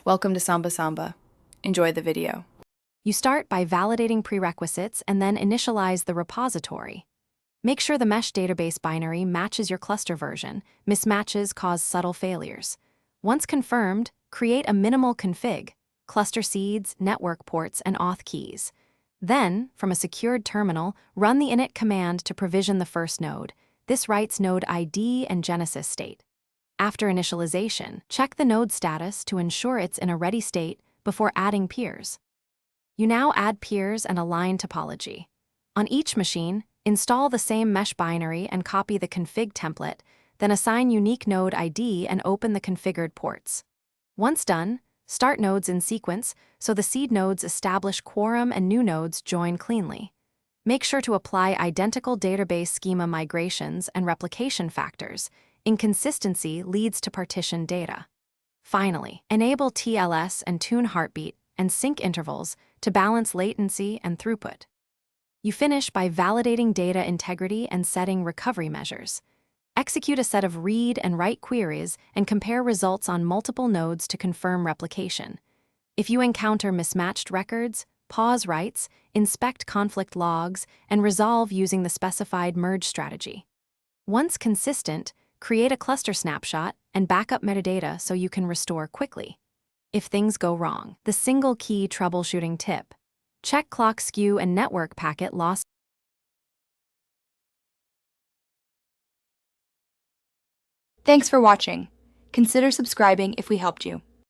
Welcome to Samba Samba. Enjoy the video. You start by validating prerequisites and then initialize the repository. Make sure the mesh database binary matches your cluster version. Mismatches cause subtle failures. Once confirmed, create a minimal config, cluster seeds, network ports, and auth keys. Then, from a secured terminal, run the init command to provision the first node. This writes node ID and genesis state. After initialization, check the node status to ensure it's in a ready state before adding peers. You now add peers and align topology. On each machine, install the same mesh binary and copy the config template, then assign unique node ID and open the configured ports. Once done, start nodes in sequence so the seed nodes establish quorum and new nodes join cleanly. Make sure to apply identical database schema migrations and replication factors. Inconsistency leads to partition data. Finally, enable TLS and tune heartbeat and sync intervals to balance latency and throughput. You finish by validating data integrity and setting recovery measures. Execute a set of read and write queries and compare results on multiple nodes to confirm replication. If you encounter mismatched records, pause writes, inspect conflict logs, and resolve using the specified merge strategy. Once consistent, create a cluster snapshot and backup metadata so you can restore quickly. If things go wrong, the single key troubleshooting tip. Check clock skew and network packet loss. Thanks for watching. Consider subscribing if we helped you.